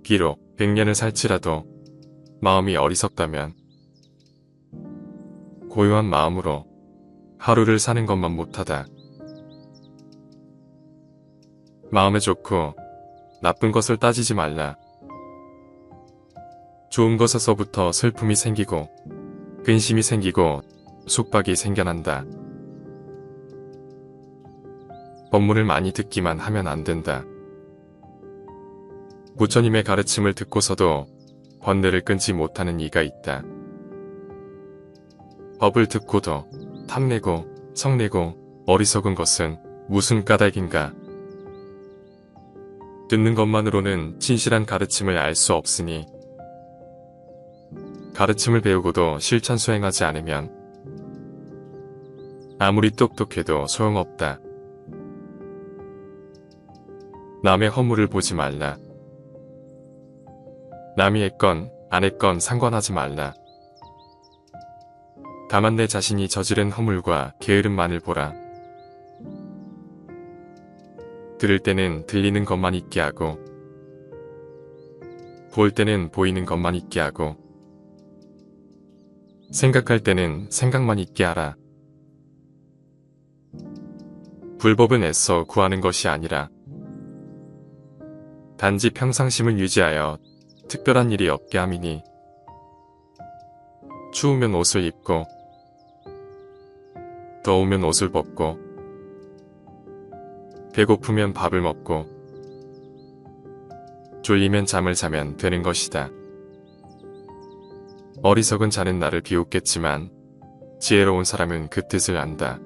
비록 100년을 살지라도 마음이 어리석다면 고요한 마음으로 하루를 사는 것만 못하다. 마음에 좋고 나쁜 것을 따지지 말라. 좋은 것에서부터 슬픔이 생기고 근심이 생기고 속박이 생겨난다. 법문을 많이 듣기만 하면 안 된다. 부처님의 가르침을 듣고서도 번뇌를 끊지 못하는 이가 있다. 법을 듣고도 탐내고 성내고 어리석은 것은 무슨 까닭인가. 듣는 것만으로는 진실한 가르침을 알 수 없으니 가르침을 배우고도 실천 수행하지 않으면 아무리 똑똑해도 소용없다. 남의 허물을 보지 말라. 남이 했건 안 했건 상관하지 말라. 다만 내 자신이 저지른 허물과 게으름만을 보라. 들을 때는 들리는 것만 있게 하고 볼 때는 보이는 것만 있게 하고 생각할 때는 생각만 있게 하라. 불법은 애써 구하는 것이 아니라 단지 평상심을 유지하여 특별한 일이 없게 함이니 추우면 옷을 입고 더우면 옷을 벗고 배고프면 밥을 먹고 졸리면 잠을 자면 되는 것이다. 어리석은 자는 나를 비웃겠지만 지혜로운 사람은 그 뜻을 안다.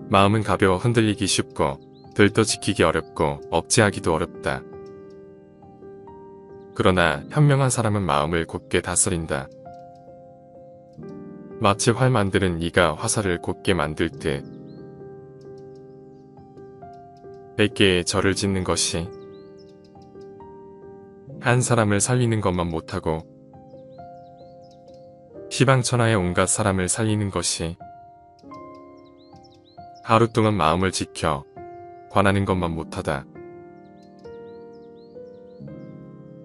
마음은 가벼워 흔들리기 쉽고 들떠 지키기 어렵고 억제하기도 어렵다. 그러나 현명한 사람은 마음을 곧게 다스린다. 마치 활 만드는 이가 화살을 곧게 만들 듯 100개의 절을 짓는 것이 한 사람을 살리는 것만 못하고 시방천하의 온갖 사람을 살리는 것이 하루 동안 마음을 지켜 관하는 것만 못하다.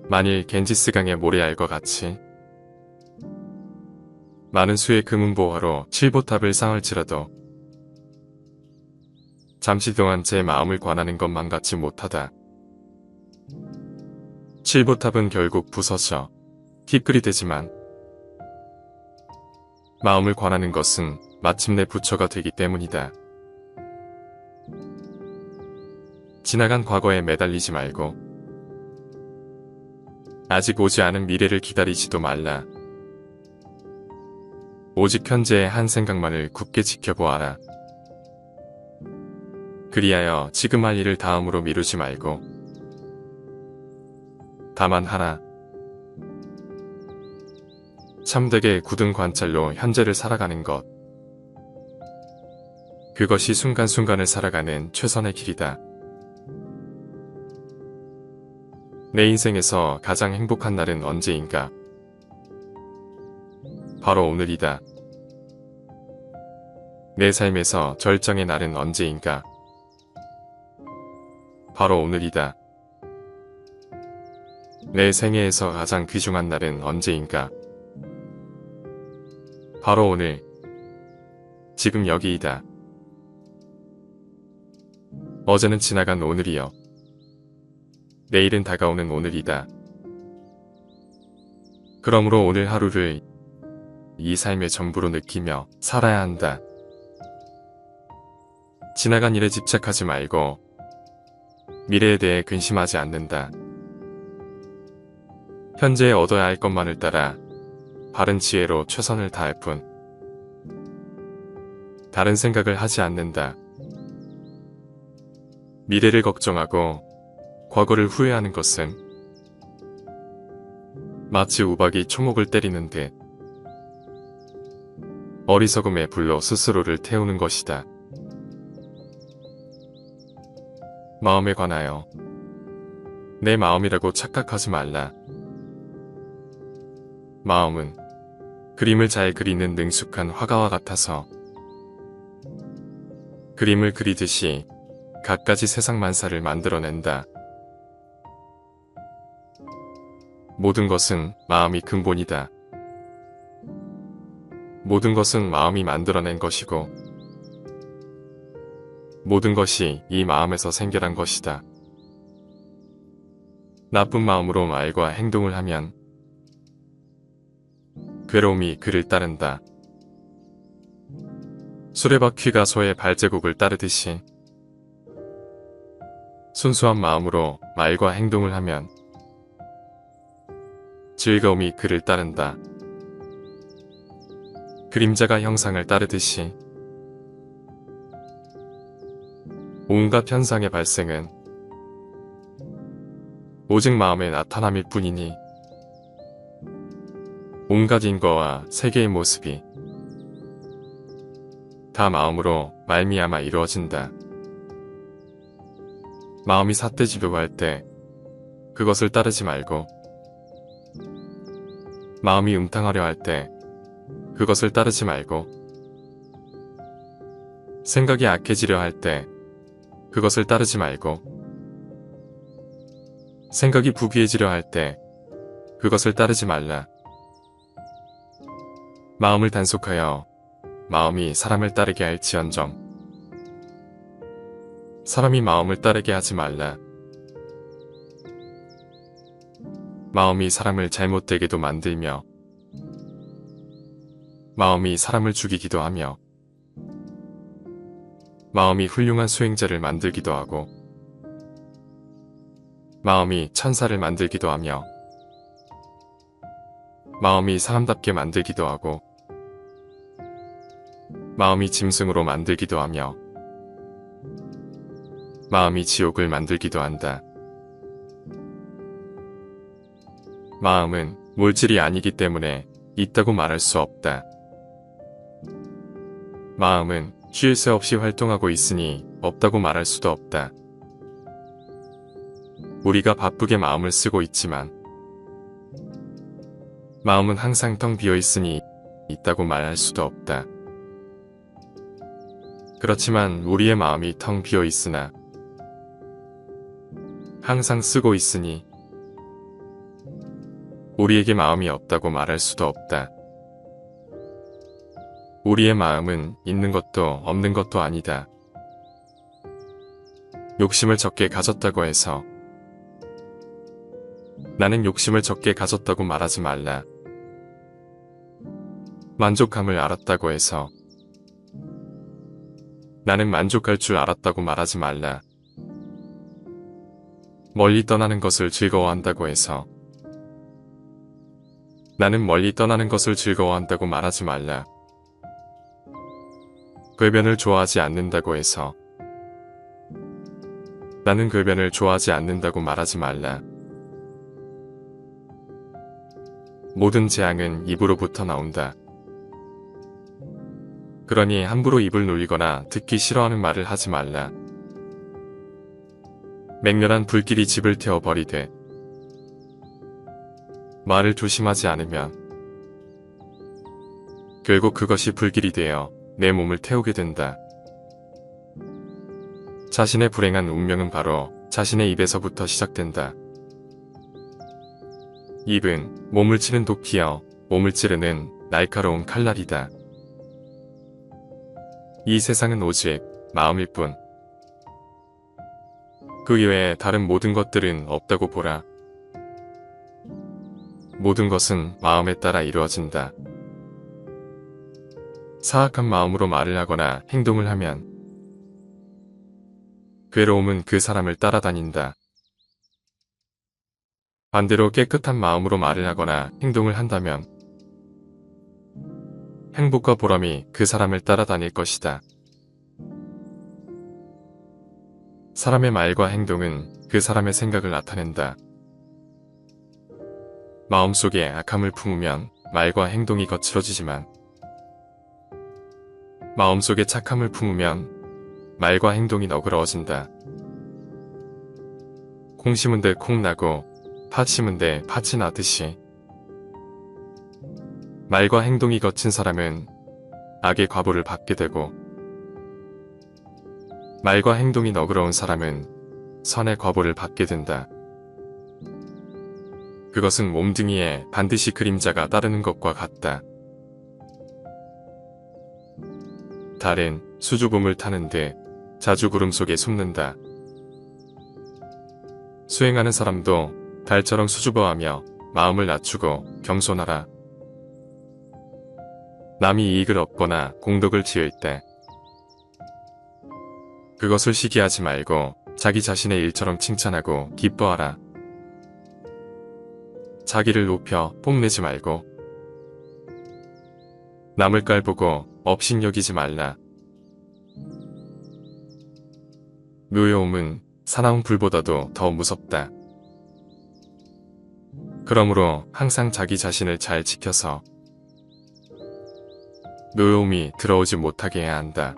만일 겐지스강의 모래알과 같이 많은 수의 금은보화로 칠보탑을 쌓을지라도 잠시 동안 제 마음을 관하는 것만 같지 못하다. 칠보탑은 결국 부서져 티끌이 되지만 마음을 관하는 것은 마침내 부처가 되기 때문이다. 지나간 과거에 매달리지 말고 아직 오지 않은 미래를 기다리지도 말라. 오직 현재의 한 생각만을 굳게 지켜보아라. 그리하여 지금 할 일을 다음으로 미루지 말고 다만 하라. 참되게 굳은 관찰로 현재를 살아가는 것. 그것이 순간순간을 살아가는 최선의 길이다. 내 인생에서 가장 행복한 날은 언제인가? 바로 오늘이다. 내 삶에서 절정의 날은 언제인가? 바로 오늘이다. 내 생애에서 가장 귀중한 날은 언제인가? 바로 오늘, 지금 여기이다. 어제는 지나간 오늘이여. 내일은 다가오는 오늘이다. 그러므로 오늘 하루를 이 삶의 전부로 느끼며 살아야 한다. 지나간 일에 집착하지 말고 미래에 대해 근심하지 않는다. 현재에 얻어야 할 것만을 따라 바른 지혜로 최선을 다할 뿐 다른 생각을 하지 않는다. 미래를 걱정하고 과거를 후회하는 것은 마치 우박이 초목을 때리는 듯 어리석음의 불로 스스로를 태우는 것이다. 마음에 관하여 내 마음이라고 착각하지 말라. 마음은 그림을 잘 그리는 능숙한 화가와 같아서 그림을 그리듯이 갖가지 세상 만사를 만들어낸다. 모든 것은 마음이 근본이다. 모든 것은 마음이 만들어낸 것이고 모든 것이 이 마음에서 생겨난 것이다. 나쁜 마음으로 말과 행동을 하면 괴로움이 그를 따른다. 수레바퀴가 소의 발자국을 따르듯이 순수한 마음으로 말과 행동을 하면 즐거움이 그를 따른다. 그림자가 형상을 따르듯이 온갖 현상의 발생은 오직 마음의 나타남일 뿐이니 온갖 인과와 세계의 모습이 다 마음으로 말미암아 이루어진다. 마음이 삿대지르할 때 그것을 따르지 말고 마음이 음탕하려 할 때 그것을 따르지 말고 생각이 악해지려 할 때 그것을 따르지 말고 생각이 부귀해지려 할 때 그것을 따르지 말라. 마음을 단속하여 마음이 사람을 따르게 할지언정 사람이 마음을 따르게 하지 말라. 마음이 사람을 잘못되게도 만들며 마음이 사람을 죽이기도 하며 마음이 훌륭한 수행자를 만들기도 하고 마음이 천사를 만들기도 하며 마음이 사람답게 만들기도 하고 마음이 짐승으로 만들기도 하며 마음이 지옥을 만들기도 한다. 마음은 물질이 아니기 때문에 있다고 말할 수 없다. 마음은 쉴 새 없이 활동하고 있으니 없다고 말할 수도 없다. 우리가 바쁘게 마음을 쓰고 있지만 마음은 항상 텅 비어 있으니 있다고 말할 수도 없다. 그렇지만 우리의 마음이 텅 비어 있으나 항상 쓰고 있으니 우리에게 마음이 없다고 말할 수도 없다. 우리의 마음은 있는 것도 없는 것도 아니다. 욕심을 적게 가졌다고 해서 나는 욕심을 적게 가졌다고 말하지 말라. 만족함을 알았다고 해서 나는 만족할 줄 알았다고 말하지 말라. 멀리 떠나는 것을 즐거워한다고 해서 나는 멀리 떠나는 것을 즐거워한다고 말하지 말라. 궤변을 좋아하지 않는다고 해서 나는 궤변을 좋아하지 않는다고 말하지 말라. 모든 재앙은 입으로부터 나온다. 그러니 함부로 입을 놀리거나 듣기 싫어하는 말을 하지 말라. 맹렬한 불길이 집을 태워버리되 말을 조심하지 않으면 결국 그것이 불길이 되어 내 몸을 태우게 된다. 자신의 불행한 운명은 바로 자신의 입에서부터 시작된다. 입은 몸을 치는 도끼여 몸을 찌르는 날카로운 칼날이다. 이 세상은 오직 마음일 뿐. 그 이외에 다른 모든 것들은 없다고 보라. 모든 것은 마음에 따라 이루어진다. 사악한 마음으로 말을 하거나 행동을 하면 괴로움은 그 사람을 따라다닌다. 반대로 깨끗한 마음으로 말을 하거나 행동을 한다면 행복과 보람이 그 사람을 따라다닐 것이다. 사람의 말과 행동은 그 사람의 생각을 나타낸다. 마음속에 악함을 품으면 말과 행동이 거칠어지지만 마음속에 착함을 품으면 말과 행동이 너그러워진다. 콩 심은 데 콩 나고 팥 심은 데 팥이 나듯이 말과 행동이 거친 사람은 악의 과보를 받게 되고 말과 행동이 너그러운 사람은 선의 과보를 받게 된다. 그것은 몸뚱이에 반드시 그림자가 따르는 것과 같다. 달은 수줍음을 타는 듯 자주 구름 속에 숨는다. 수행하는 사람도 달처럼 수줍어하며 마음을 낮추고 겸손하라. 남이 이익을 얻거나 공덕을 지을 때 그것을 시기하지 말고 자기 자신의 일처럼 칭찬하고 기뻐하라. 자기를 높여 뽐내지 말고 남을 깔보고 업신여기지 말라. 묘여움은 사나운 불보다도 더 무섭다. 그러므로 항상 자기 자신을 잘 지켜서 묘여움이 들어오지 못하게 해야 한다.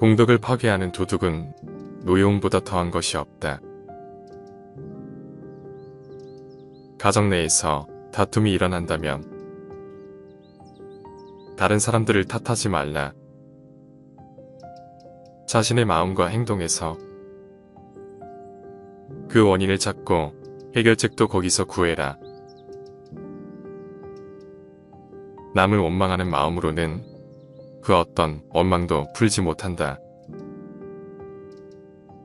공덕을 파괴하는 도둑은 묘여움보다 더한 것이 없다. 가정 내에서 다툼이 일어난다면 다른 사람들을 탓하지 말라. 자신의 마음과 행동에서 그 원인을 찾고 해결책도 거기서 구해라. 남을 원망하는 마음으로는 그 어떤 원망도 풀지 못한다.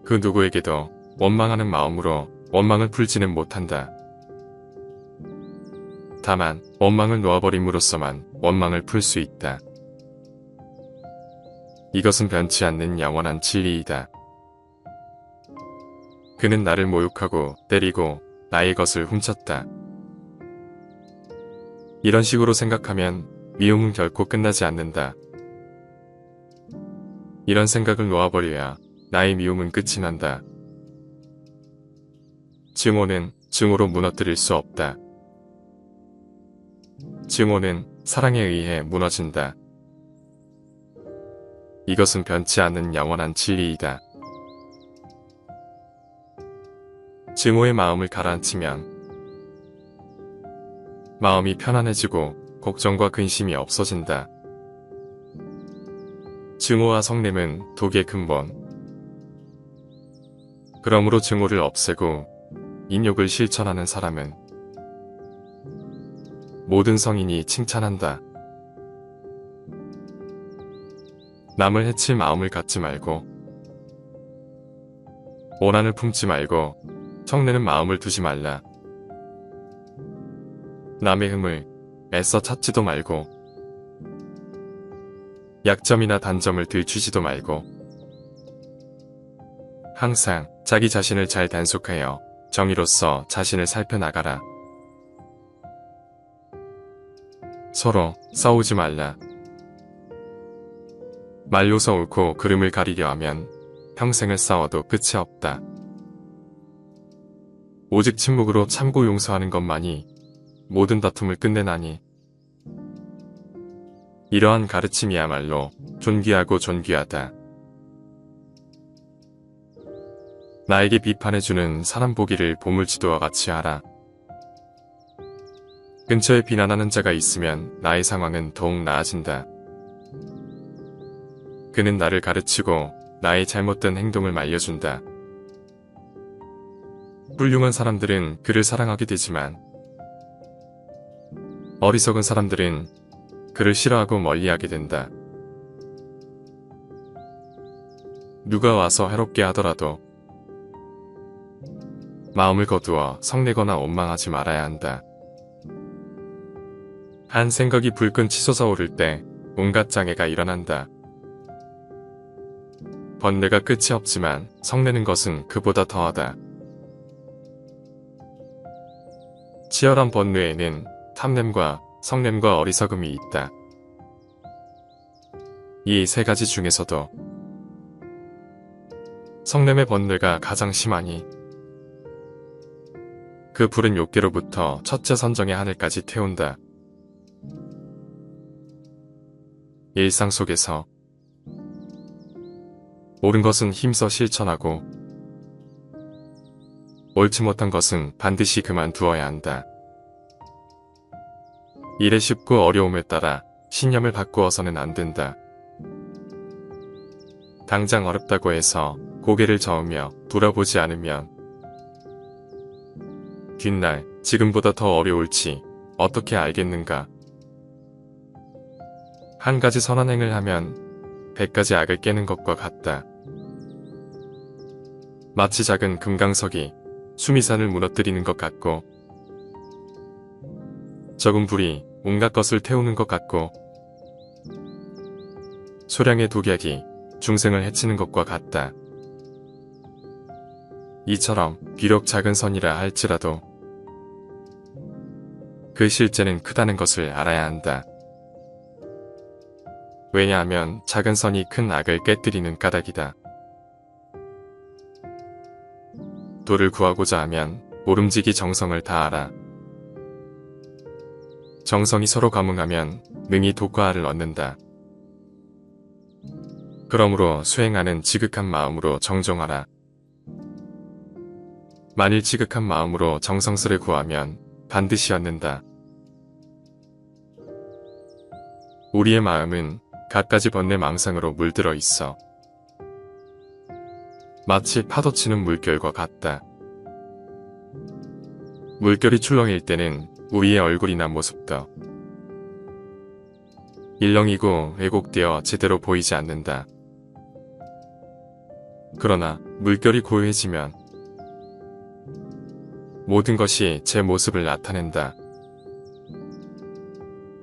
그 누구에게도 원망하는 마음으로 원망을 풀지는 못한다. 다만 원망을 놓아버림으로써만 원망을 풀 수 있다. 이것은 변치 않는 영원한 진리이다. 그는 나를 모욕하고 때리고 나의 것을 훔쳤다. 이런 식으로 생각하면 미움은 결코 끝나지 않는다. 이런 생각을 놓아버려야 나의 미움은 끝이 난다. 증오는 증오로 무너뜨릴 수 없다. 증오는 사랑에 의해 무너진다. 이것은 변치 않는 영원한 진리이다. 증오의 마음을 가라앉히면 마음이 편안해지고 걱정과 근심이 없어진다. 증오와 성냄은 독의 근본. 그러므로 증오를 없애고 인욕을 실천하는 사람은 모든 성인이 칭찬한다. 남을 해칠 마음을 갖지 말고 오난을 품지 말고 성내는 마음을 두지 말라. 남의 흠을 애써 찾지도 말고 약점이나 단점을 들추지도 말고 항상 자기 자신을 잘 단속하여 정의로서 자신을 살펴나가라. 서로 싸우지 말라. 말로서 옳고 그름을 가리려 하면 평생을 싸워도 끝이 없다. 오직 침묵으로 참고 용서하는 것만이 모든 다툼을 끝내나니 이러한 가르침이야말로 존귀하고 존귀하다. 나에게 비판해주는 사람 보기를 보물지도와 같이 하라. 근처에 비난하는 자가 있으면 나의 상황은 더욱 나아진다. 그는 나를 가르치고 나의 잘못된 행동을 말려준다. 훌륭한 사람들은 그를 사랑하게 되지만 어리석은 사람들은 그를 싫어하고 멀리하게 된다. 누가 와서 해롭게 하더라도 마음을 거두어 성내거나 원망하지 말아야 한다. 한 생각이 불끈 치솟아 오를 때 온갖 장애가 일어난다. 번뇌가 끝이 없지만 성내는 것은 그보다 더하다. 치열한 번뇌에는 탐냄과 성냄과 어리석음이 있다. 이 세 가지 중에서도 성냄의 번뇌가 가장 심하니 그 불은 욕계로부터 첫째 선정의 하늘까지 태운다. 일상 속에서 옳은 것은 힘써 실천하고 옳지 못한 것은 반드시 그만두어야 한다. 일에 쉽고 어려움에 따라 신념을 바꾸어서는 안 된다. 당장 어렵다고 해서 고개를 저으며 돌아보지 않으면 뒷날 지금보다 더 어려울지 어떻게 알겠는가. 한 가지 선한 행을 하면 100가지 악을 깨는 것과 같다. 마치 작은 금강석이 수미산을 무너뜨리는 것 같고, 적은 불이 온갖 것을 태우는 것 같고, 소량의 독약이 중생을 해치는 것과 같다. 이처럼 비록 작은 선이라 할지라도 그 실제는 크다는 것을 알아야 한다. 왜냐하면 작은 선이 큰 악을 깨뜨리는 까닭이다. 도를 구하고자 하면 모름지기 정성을 다하라. 정성이 서로 감응하면 능히 도과를 얻는다. 그러므로 수행하는 지극한 마음으로 정종하라. 만일 지극한 마음으로 정성스레 구하면 반드시 얻는다. 우리의 마음은 갖가지 번뇌 망상으로 물들어 있어. 마치 파도치는 물결과 같다. 물결이 출렁일 때는 우리의 얼굴이나 모습도 일렁이고 왜곡되어 제대로 보이지 않는다. 그러나 물결이 고요해지면 모든 것이 제 모습을 나타낸다.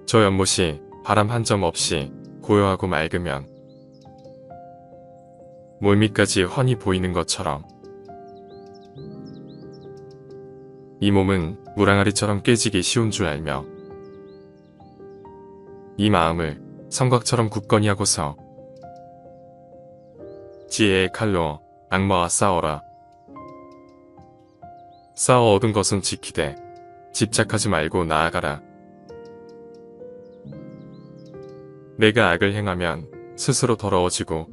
저 연못이 바람 한 점 없이 고요하고 맑으면 몰밑까지 훤히 보이는 것처럼 이 몸은 물항아리처럼 깨지기 쉬운 줄 알며 이 마음을 성곽처럼 굳건히 하고서 지혜의 칼로 악마와 싸워라. 싸워 얻은 것은 지키되 집착하지 말고 나아가라. 내가 악을 행하면 스스로 더러워지고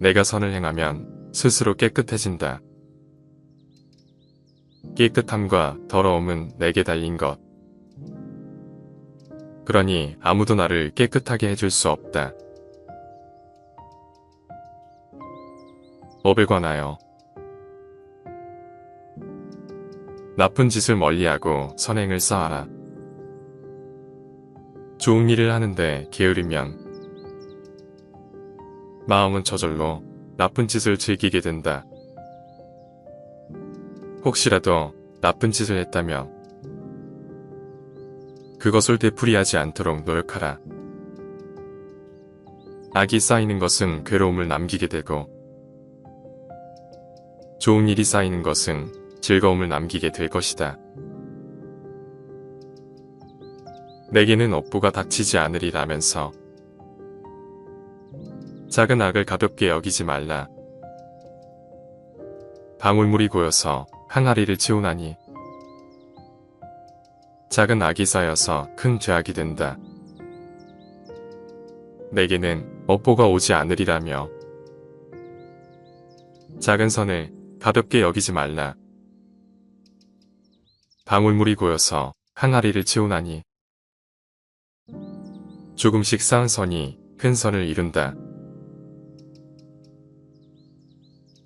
내가 선을 행하면 스스로 깨끗해진다. 깨끗함과 더러움은 내게 달린 것. 그러니 아무도 나를 깨끗하게 해줄 수 없다. 업에 관하여 나쁜 짓을 멀리하고 선행을 쌓아라. 좋은 일을 하는데 게으르면 마음은 저절로 나쁜 짓을 즐기게 된다. 혹시라도 나쁜 짓을 했다면 그것을 되풀이하지 않도록 노력하라. 악이 쌓이는 것은 괴로움을 남기게 되고 좋은 일이 쌓이는 것은 즐거움을 남기게 될 것이다. 내게는 업보가 닥치지 않으리라면서 작은 악을 가볍게 여기지 말라. 방울물이 고여서 항아리를 채우나니 작은 악이 쌓여서 큰 죄악이 된다. 내게는 업보가 오지 않으리라며 작은 선을 가볍게 여기지 말라. 방울물이 고여서 항아리를 채우나니 조금씩 쌓은 선이 큰 선을 이룬다.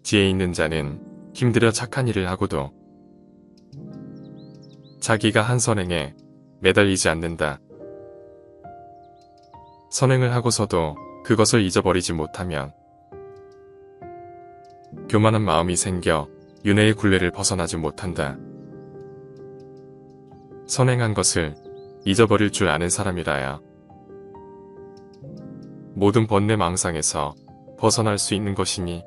지혜 있는 자는 힘들여 착한 일을 하고도 자기가 한 선행에 매달리지 않는다. 선행을 하고서도 그것을 잊어버리지 못하면 교만한 마음이 생겨 윤회의 굴레를 벗어나지 못한다. 선행한 것을 잊어버릴 줄 아는 사람이라야 모든 번뇌 망상에서 벗어날 수 있는 것이니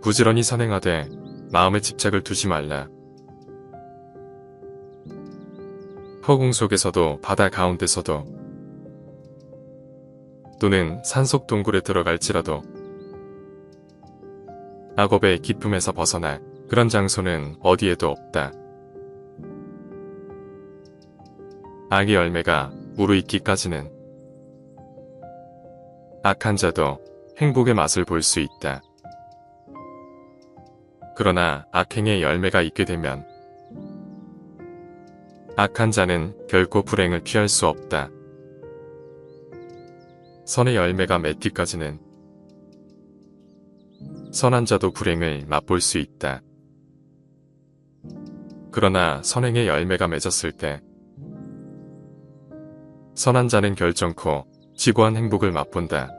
부지런히 선행하되 마음의 집착을 두지 말라. 허공 속에서도 바다 가운데서도 또는 산속 동굴에 들어갈지라도 악업의 기품에서 벗어날 그런 장소는 어디에도 없다. 악의 열매가 무르익기까지는 악한 자도 행복의 맛을 볼 수 있다. 그러나 악행의 열매가 있게 되면 악한 자는 결코 불행을 피할 수 없다. 선의 열매가 맺기까지는 선한 자도 불행을 맛볼 수 있다. 그러나 선행의 열매가 맺었을 때 선한 자는 결정코 지고한 행복을 맛본다.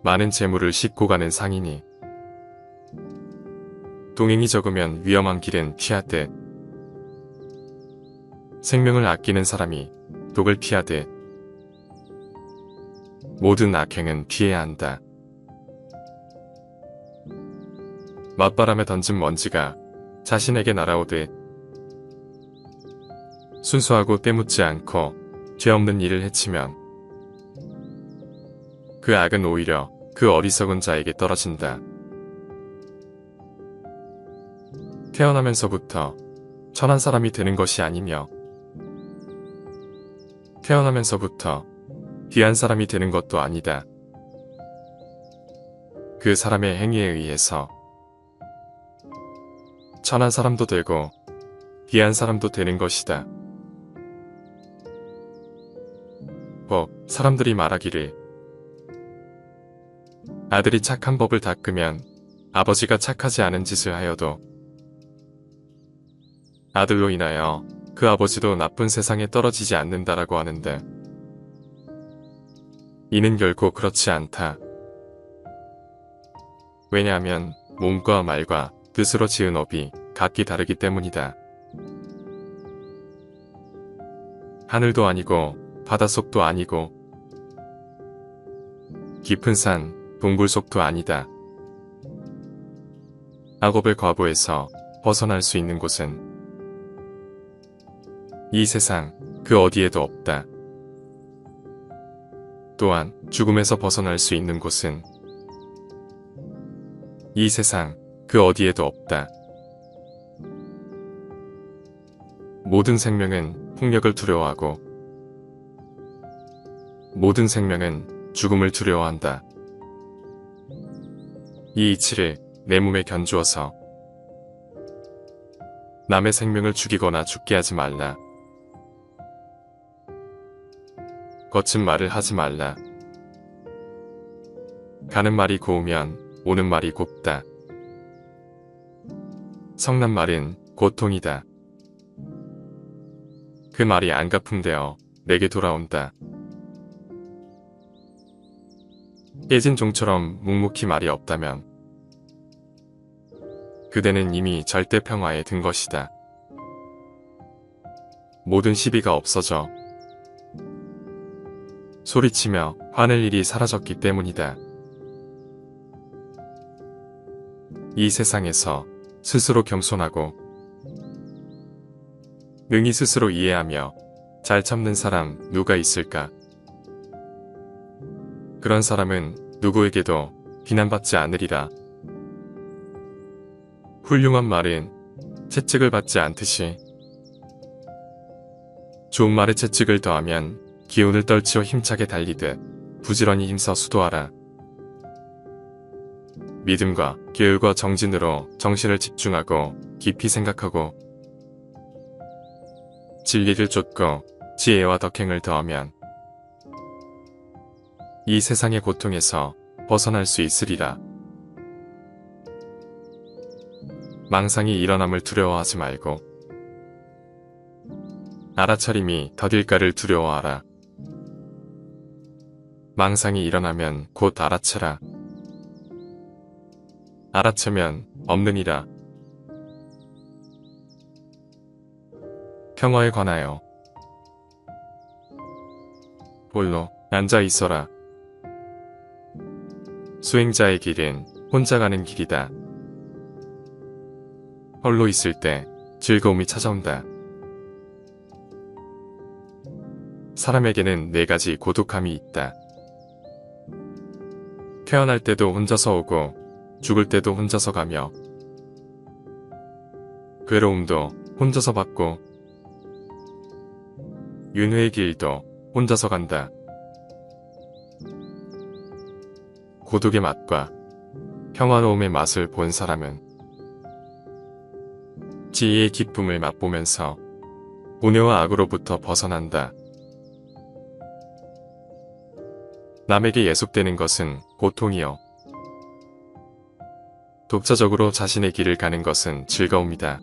많은 재물을 싣고 가는 상인이 동행이 적으면 위험한 길은 피하듯 생명을 아끼는 사람이 독을 피하듯 모든 악행은 피해야 한다. 맞바람에 던진 먼지가 자신에게 날아오듯 순수하고 때묻지 않고 죄 없는 일을 해치면 그 악은 오히려 그 어리석은 자에게 떨어진다. 태어나면서부터 천한 사람이 되는 것이 아니며 태어나면서부터 귀한 사람이 되는 것도 아니다. 그 사람의 행위에 의해서 천한 사람도 되고 귀한 사람도 되는 것이다. 사람들이 말하기를 아들이 착한 법을 닦으면 아버지가 착하지 않은 짓을 하여도 아들로 인하여 그 아버지도 나쁜 세상에 떨어지지 않는다라고 하는데 이는 결코 그렇지 않다. 왜냐하면 몸과 말과 뜻으로 지은 업이 각기 다르기 때문이다. 하늘도 아니고 바닷속도 아니고 깊은 산, 동굴 속도 아니다. 악업의 과부에서 벗어날 수 있는 곳은 이 세상 그 어디에도 없다. 또한 죽음에서 벗어날 수 있는 곳은 이 세상 그 어디에도 없다. 모든 생명은 폭력을 두려워하고 모든 생명은 죽음을 두려워한다. 이 이치를 내 몸에 견주어서 남의 생명을 죽이거나 죽게 하지 말라. 거친 말을 하지 말라. 가는 말이 고우면 오는 말이 곱다. 성난 말은 고통이다. 그 말이 안가품되어 내게 돌아온다. 깨진 종처럼 묵묵히 말이 없다면 그대는 이미 절대 평화에 든 것이다. 모든 시비가 없어져 소리치며 화낼 일이 사라졌기 때문이다. 이 세상에서 스스로 겸손하고 능히 스스로 이해하며 잘 참는 사람 누가 있을까? 그런 사람은 누구에게도 비난받지 않으리라. 훌륭한 말은 채찍을 받지 않듯이 좋은 말에 채찍을 더하면 기운을 떨치어 힘차게 달리듯 부지런히 힘써 수도하라. 믿음과 계율과 정진으로 정신을 집중하고 깊이 생각하고 진리를 쫓고 지혜와 덕행을 더하면 이 세상의 고통에서 벗어날 수 있으리라. 망상이 일어남을 두려워하지 말고 알아차림이 더딜까를 두려워하라. 망상이 일어나면 곧 알아차라. 알아차면 없느니라. 평화에 관하여 홀로 앉아 있어라. 수행자의 길은 혼자 가는 길이다. 홀로 있을 때 즐거움이 찾아온다. 사람에게는 4가지 고독함이 있다. 태어날 때도 혼자서 오고 죽을 때도 혼자서 가며 괴로움도 혼자서 받고 윤회의 길도 혼자서 간다. 고독의 맛과 평화로움의 맛을 본 사람은 지혜의 기쁨을 맛보면서 운해와 악으로부터 벗어난다. 남에게 예속되는 것은 고통이요. 독자적으로 자신의 길을 가는 것은 즐거움이다.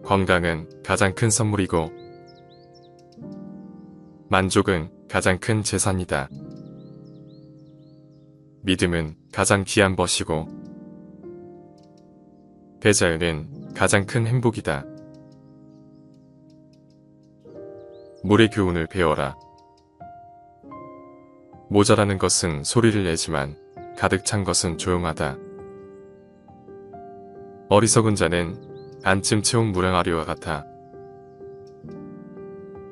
건강은 가장 큰 선물이고 만족은 가장 큰 재산이다. 믿음은 가장 귀한 것이고 배자유는 가장 큰 행복이다. 물의 교훈을 배워라. 모자라는 것은 소리를 내지만 가득 찬 것은 조용하다. 어리석은 자는 반쯤 채운 무량아리와 같아.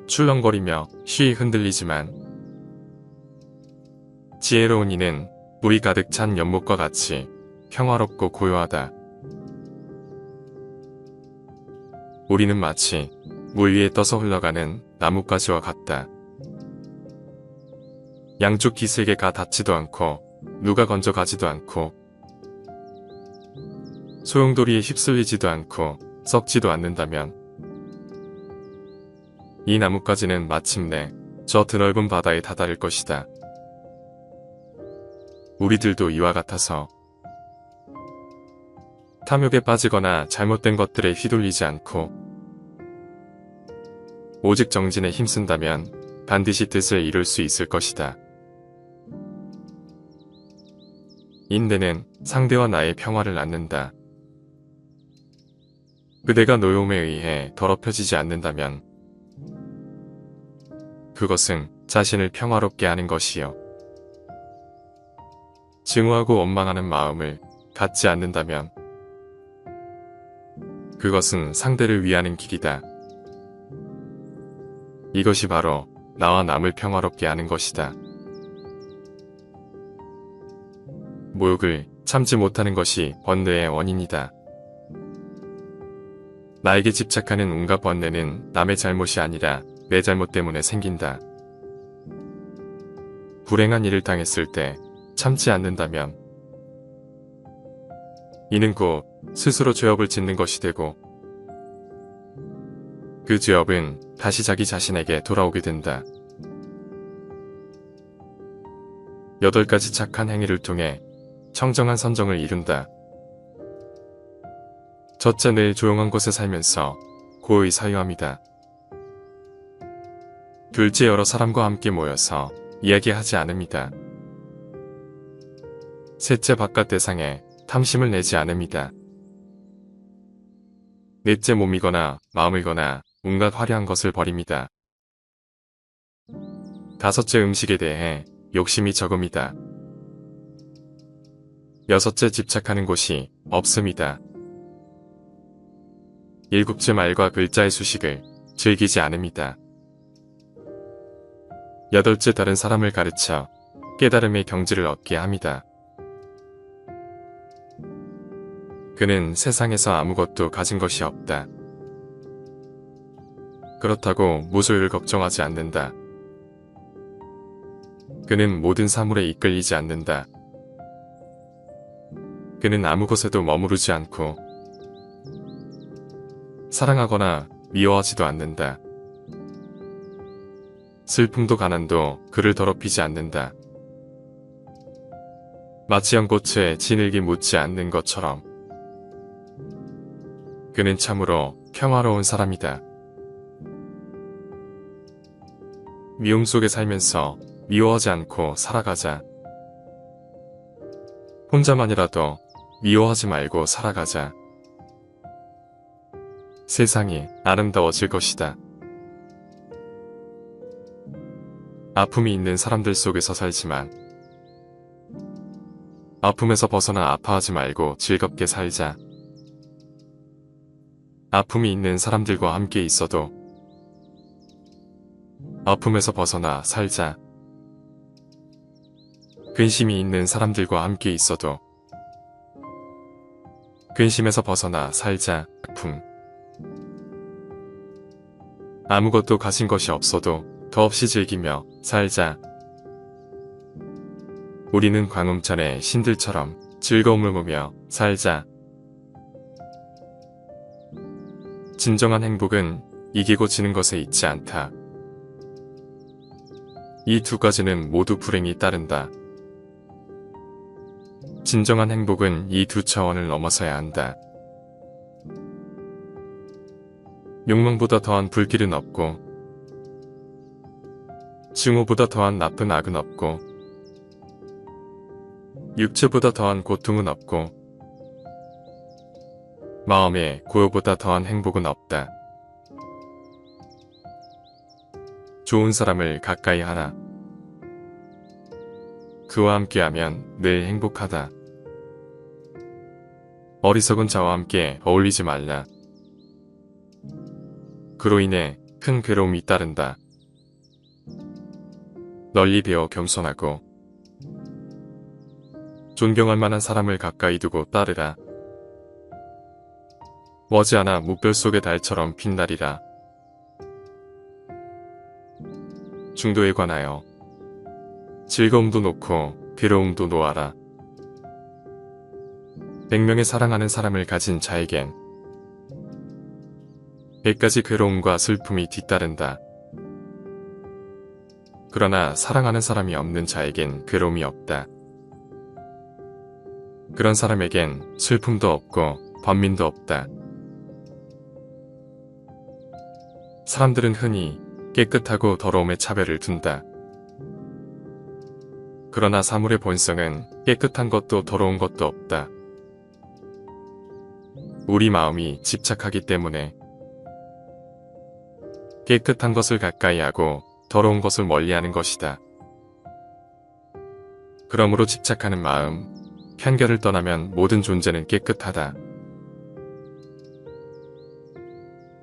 출렁거리며 쉬이 흔들리지만 지혜로운 이는 물이 가득 찬 연못과 같이 평화롭고 고요하다. 우리는 마치 물 위에 떠서 흘러가는 나뭇가지와 같다. 양쪽 기슭에 가 닿지도 않고 누가 건져 가지도 않고 소용돌이에 휩쓸리지도 않고 썩지도 않는다면 이 나뭇가지는 마침내 저 드넓은 바다에 다다를 것이다. 우리들도 이와 같아서 탐욕에 빠지거나 잘못된 것들에 휘둘리지 않고 오직 정진에 힘쓴다면 반드시 뜻을 이룰 수 있을 것이다. 인내는 상대와 나의 평화를 낳는다. 그대가 노여움에 의해 더럽혀지지 않는다면 그것은 자신을 평화롭게 하는 것이요. 증오하고 원망하는 마음을 갖지 않는다면 그것은 상대를 위하는 길이다. 이것이 바로 나와 남을 평화롭게 하는 것이다. 모욕을 참지 못하는 것이 번뇌의 원인이다. 나에게 집착하는 온갖 번뇌는 남의 잘못이 아니라 내 잘못 때문에 생긴다. 불행한 일을 당했을 때 참지 않는다면 이는 곧 스스로 죄업을 짓는 것이 되고 그 죄업은 다시 자기 자신에게 돌아오게 된다. 8가지 착한 행위를 통해 청정한 선정을 이룬다. 첫째, 늘 조용한 곳에 살면서 고의 사유함이다. 둘째, 여러 사람과 함께 모여서 이야기하지 않음이다. 셋째, 바깥 대상에 탐심을 내지 않음이다. 넷째, 몸이거나 마음이거나 온갖 화려한 것을 버립니다. 다섯째, 음식에 대해 욕심이 적음이다. 여섯째, 집착하는 곳이 없음이다. 일곱째, 말과 글자의 수식을 즐기지 않음이다. 여덟째, 다른 사람을 가르쳐 깨달음의 경지를 얻게 합니다. 그는 세상에서 아무것도 가진 것이 없다. 그렇다고 무소유를 걱정하지 않는다. 그는 모든 사물에 이끌리지 않는다. 그는 아무 곳에도 머무르지 않고 사랑하거나 미워하지도 않는다. 슬픔도 가난도 그를 더럽히지 않는다. 마치 연꽃에 진흙이 묻지 않는 것처럼 그는 참으로 평화로운 사람이다. 미움 속에 살면서 미워하지 않고 살아가자. 혼자만이라도 미워하지 말고 살아가자. 세상이 아름다워질 것이다. 아픔이 있는 사람들 속에서 살지만 아픔에서 벗어나 아파하지 말고 즐겁게 살자. 아픔이 있는 사람들과 함께 있어도 아픔에서 벗어나 살자. 근심이 있는 사람들과 함께 있어도 근심에서 벗어나 살자. 아픔. 아무것도 가진 것이 없어도 더없이 즐기며 살자. 우리는 광음천의 신들처럼 즐거움을 보며 살자. 진정한 행복은 이기고 지는 것에 있지 않다. 이 두 가지는 모두 불행이 따른다. 진정한 행복은 이 두 차원을 넘어서야 한다. 욕망보다 더한 불길은 없고, 증오보다 더한 나쁜 악은 없고, 육체보다 더한 고통은 없고, 마음의 고요보다 더한 행복은 없다. 좋은 사람을 가까이 하라. 그와 함께하면 늘 행복하다. 어리석은 자와 함께 어울리지 말라. 그로 인해 큰 괴로움이 따른다. 널리 배워 겸손하고 존경할 만한 사람을 가까이 두고 따르라. 머지않아 무별 속의 달처럼 빛나리라. 중도에 관하여 즐거움도 놓고 괴로움도 놓아라. 100명의 사랑하는 사람을 가진 자에겐 100가지 괴로움과 슬픔이 뒤따른다. 그러나 사랑하는 사람이 없는 자에겐 괴로움이 없다. 그런 사람에겐 슬픔도 없고 번민도 없다. 사람들은 흔히 깨끗하고 더러움의 차별을 둔다. 그러나 사물의 본성은 깨끗한 것도 더러운 것도 없다. 우리 마음이 집착하기 때문에 깨끗한 것을 가까이 하고 더러운 것을 멀리하는 것이다. 그러므로 집착하는 마음, 편견을 떠나면 모든 존재는 깨끗하다.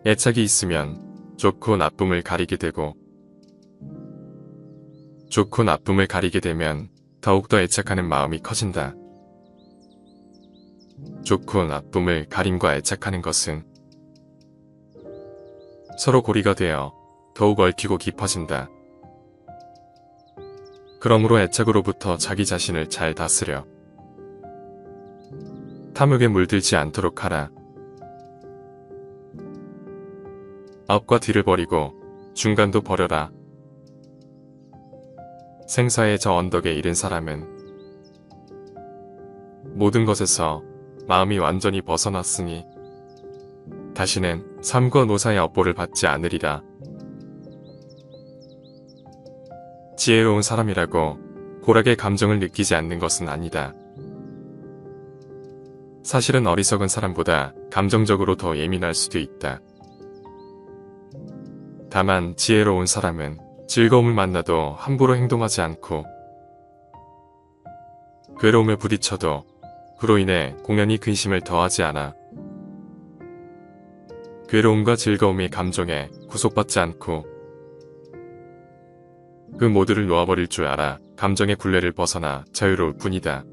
애착이 있으면 좋고 나쁨을 가리게 되고, 좋고 나쁨을 가리게 되면 더욱더 애착하는 마음이 커진다. 좋고 나쁨을 가림과 애착하는 것은 서로 고리가 되어 더욱 얽히고 깊어진다. 그러므로 애착으로부터 자기 자신을 잘 다스려 탐욕에 물들지 않도록 하라. 앞과 뒤를 버리고 중간도 버려라. 생사의 저 언덕에 이른 사람은 모든 것에서 마음이 완전히 벗어났으니 다시는 삶과 노사의 업보를 받지 않으리라. 지혜로운 사람이라고 고락의 감정을 느끼지 않는 것은 아니다. 사실은 어리석은 사람보다 감정적으로 더 예민할 수도 있다. 다만 지혜로운 사람은 즐거움을 만나도 함부로 행동하지 않고 괴로움에 부딪혀도 그로 인해 공연히 근심을 더하지 않아 괴로움과 즐거움의 감정에 구속받지 않고 그 모두를 놓아버릴 줄 알아 감정의 굴레를 벗어나 자유로울 뿐이다.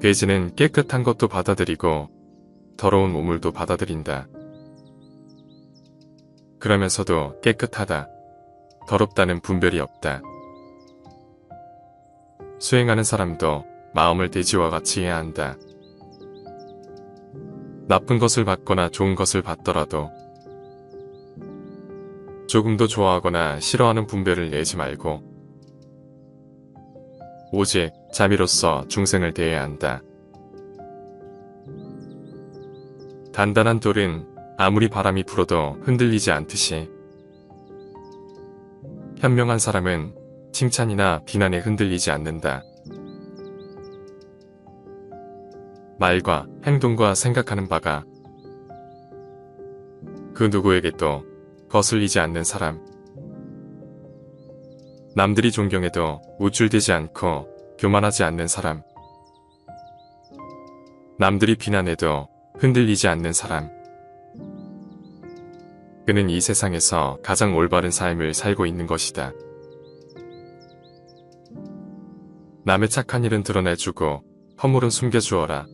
돼지는 깨끗한 것도 받아들이고 더러운 우물도 받아들인다. 그러면서도 깨끗하다, 더럽다는 분별이 없다. 수행하는 사람도 마음을 돼지와 같이 해야 한다. 나쁜 것을 받거나 좋은 것을 받더라도 조금도 좋아하거나 싫어하는 분별을 내지 말고 오직 자비로서 중생을 대해야 한다. 단단한 돌은 아무리 바람이 불어도 흔들리지 않듯이 현명한 사람은 칭찬이나 비난에 흔들리지 않는다. 말과 행동과 생각하는 바가 그 누구에게도 거슬리지 않는 사람. 남들이 존경해도 우쭐대지 않고 교만하지 않는 사람. 남들이 비난해도 흔들리지 않는 사람. 그는 이 세상에서 가장 올바른 삶을 살고 있는 것이다. 남의 착한 일은 드러내주고 허물은 숨겨주어라.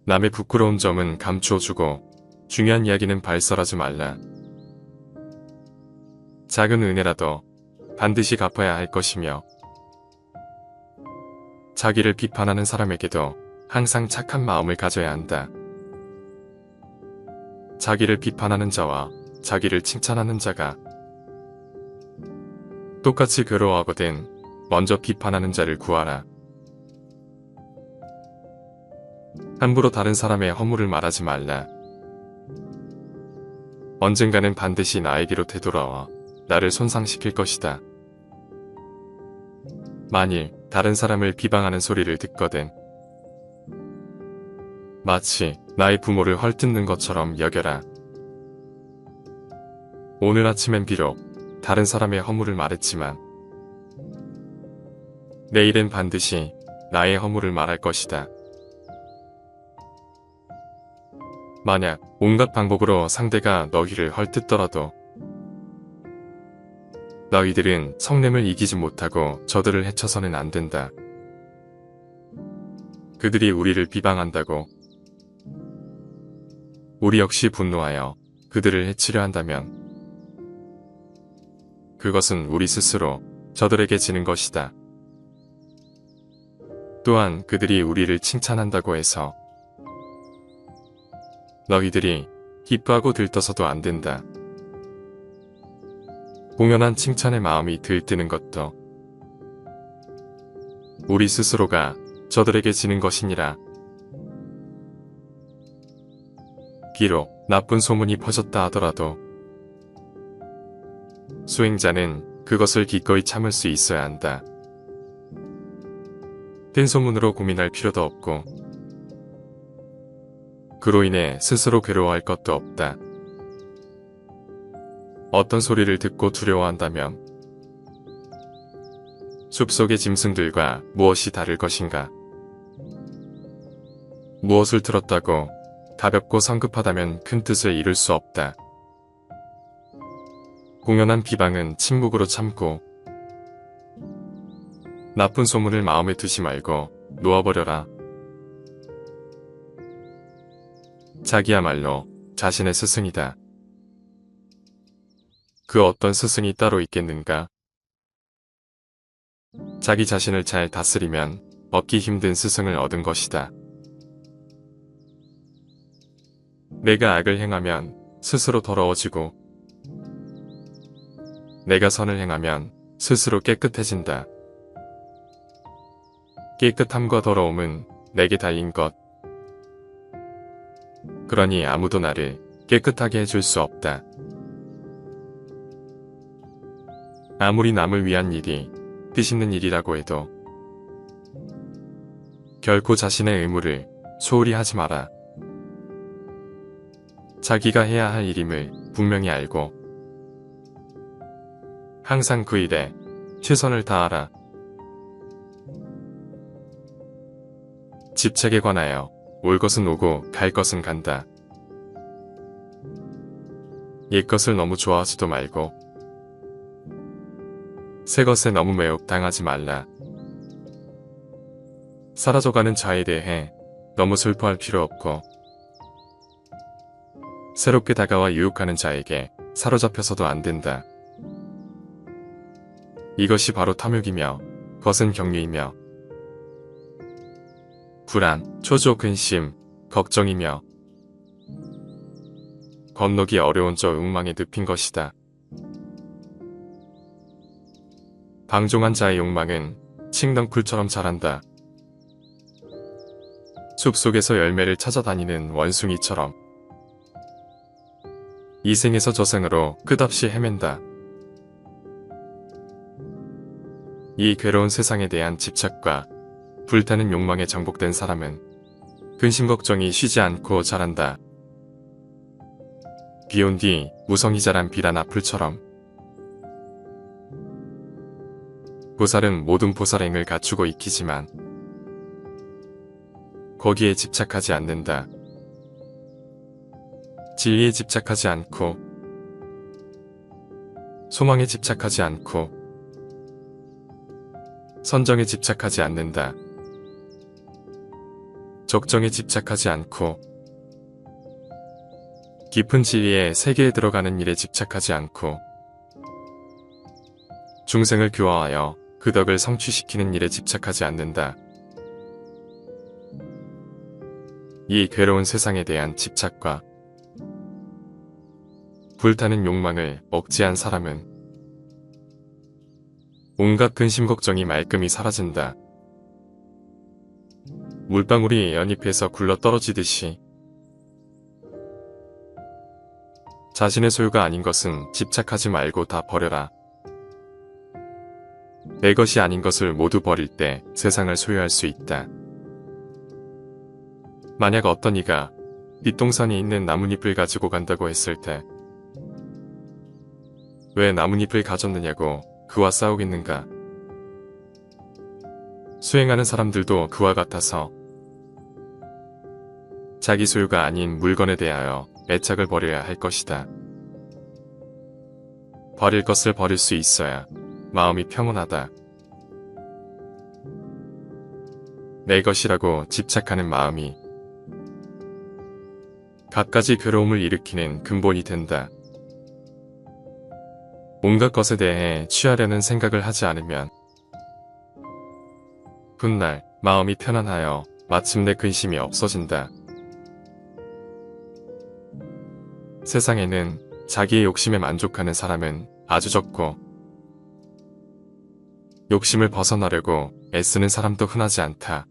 남의 부끄러운 점은 감추어주고 중요한 이야기는 발설하지 말라. 작은 은혜라도 반드시 갚아야 할 것이며 자기를 비판하는 사람에게도 항상 착한 마음을 가져야 한다. 자기를 비판하는 자와 자기를 칭찬하는 자가 똑같이 괴로워하거든 먼저 비판하는 자를 구하라. 함부로 다른 사람의 허물을 말하지 말라. 언젠가는 반드시 나에게로 되돌아와 나를 손상시킬 것이다. 만일 다른 사람을 비방하는 소리를 듣거든 마치 나의 부모를 헐뜯는 것처럼 여겨라. 오늘 아침엔 비록 다른 사람의 허물을 말했지만 내일은 반드시 나의 허물을 말할 것이다. 만약 온갖 방법으로 상대가 너희를 헐뜯더라도 너희들은 성냄을 이기지 못하고 저들을 해쳐서는 안 된다. 그들이 우리를 비방한다고 우리 역시 분노하여 그들을 해치려 한다면 그것은 우리 스스로 저들에게 지는 것이다. 또한 그들이 우리를 칭찬한다고 해서 너희들이 기뻐하고 들떠서도 안 된다. 공연한 칭찬의 마음이 들뜨는 것도 우리 스스로가 저들에게 지는 것이니라. 비록 나쁜 소문이 퍼졌다 하더라도 수행자는 그것을 기꺼이 참을 수 있어야 한다. 뜬 소문으로 고민할 필요도 없고 그로 인해 스스로 괴로워할 것도 없다. 어떤 소리를 듣고 두려워한다면 숲속의 짐승들과 무엇이 다를 것인가? 무엇을 들었다고 가볍고 성급하다면 큰 뜻을 이룰 수 없다. 공연한 비방은 침묵으로 참고 나쁜 소문을 마음에 두지 말고 놓아버려라. 자기야말로 자신의 스승이다. 그 어떤 스승이 따로 있겠는가? 자기 자신을 잘 다스리면 얻기 힘든 스승을 얻은 것이다. 내가 악을 행하면 스스로 더러워지고 내가 선을 행하면 스스로 깨끗해진다. 깨끗함과 더러움은 내게 달린 것. 그러니 아무도 나를 깨끗하게 해줄 수 없다. 아무리 남을 위한 일이 뜻있는 일이라고 해도 결코 자신의 의무를 소홀히 하지 마라. 자기가 해야 할 일임을 분명히 알고 항상 그 일에 최선을 다하라. 집착에 관하여 올 것은 오고 갈 것은 간다. 옛 것을 너무 좋아하지도 말고 새 것에 너무 매혹당하지 말라. 사라져가는 자에 대해 너무 슬퍼할 필요 없고 새롭게 다가와 유혹하는 자에게 사로잡혀서도 안 된다. 이것이 바로 탐욕이며 거센 경륜이며 불안, 초조, 근심, 걱정이며 건너기 어려운 저 엉망에 늪인 것이다. 방종한 자의 욕망은 칡덩쿨처럼 자란다. 숲속에서 열매를 찾아다니는 원숭이처럼 이 생에서 저 생으로 끝없이 헤맨다. 이 괴로운 세상에 대한 집착과 불타는 욕망에 정복된 사람은 근심 걱정이 쉬지 않고 자란다. 비 온 뒤 무성히 자란 비란 앞풀처럼 보살은 모든 보살행을 갖추고 익히지만 거기에 집착하지 않는다. 진리에 집착하지 않고 소망에 집착하지 않고 선정에 집착하지 않는다. 적정에 집착하지 않고 깊은 진리의 세계에 들어가는 일에 집착하지 않고 중생을 교화하여 그 덕을 성취시키는 일에 집착하지 않는다. 이 괴로운 세상에 대한 집착과 불타는 욕망을 억제한 사람은 온갖 근심 걱정이 말끔히 사라진다. 물방울이 연잎에서 굴러 떨어지듯이 자신의 소유가 아닌 것은 집착하지 말고 다 버려라. 내 것이 아닌 것을 모두 버릴 때 세상을 소유할 수 있다. 만약 어떤 이가 뒷동산에 있는 나뭇잎을 가지고 간다고 했을 때 왜 나뭇잎을 가졌느냐고 그와 싸우겠는가? 수행하는 사람들도 그와 같아서 자기 소유가 아닌 물건에 대하여 애착을 버려야 할 것이다. 버릴 것을 버릴 수 있어야 마음이 평온하다. 내 것이라고 집착하는 마음이 갖가지 괴로움을 일으키는 근본이 된다. 온갖 것에 대해 취하려는 생각을 하지 않으면 훗날 마음이 편안하여 마침내 근심이 없어진다. 세상에는 자기의 욕심에 만족하는 사람은 아주 적고 욕심을 벗어나려고 애쓰는 사람도 흔하지 않다.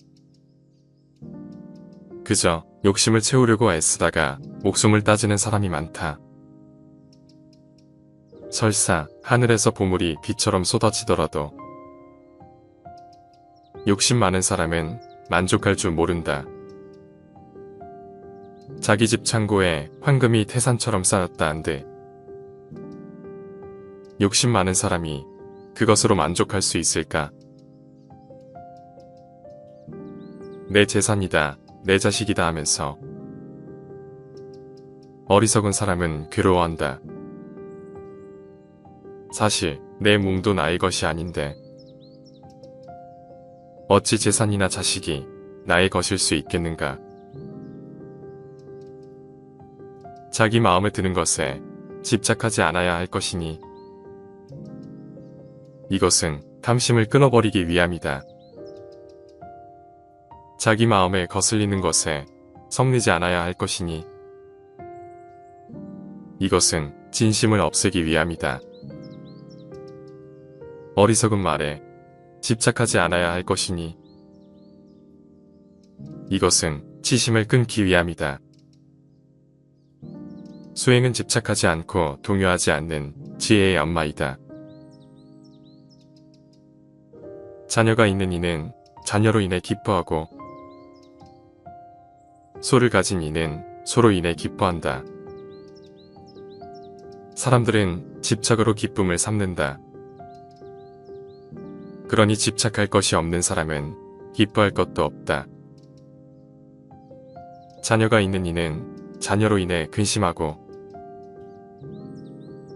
그저 욕심을 채우려고 애쓰다가 목숨을 따지는 사람이 많다. 설사 하늘에서 보물이 비처럼 쏟아지더라도 욕심 많은 사람은 만족할 줄 모른다. 자기 집 창고에 황금이 태산처럼 쌓였다 한들 욕심 많은 사람이 그것으로 만족할 수 있을까? 내 재산이다, 내 자식이다 하면서 어리석은 사람은 괴로워한다. 사실 내 몸도 나의 것이 아닌데 어찌 재산이나 자식이 나의 것일 수 있겠는가? 자기 마음에 드는 것에 집착하지 않아야 할 것이니 이것은 탐심을 끊어버리기 위함이다. 자기 마음에 거슬리는 것에 성내지 않아야 할 것이니 이것은 진심을 없애기 위함이다. 어리석은 말에 집착하지 않아야 할 것이니 이것은 치심을 끊기 위함이다. 수행은 집착하지 않고 동요하지 않는 지혜의 연마이다. 자녀가 있는 이는 자녀로 인해 기뻐하고 소를 가진 이는 소로 인해 기뻐한다. 사람들은 집착으로 기쁨을 삼는다. 그러니 집착할 것이 없는 사람은 기뻐할 것도 없다. 자녀가 있는 이는 자녀로 인해 근심하고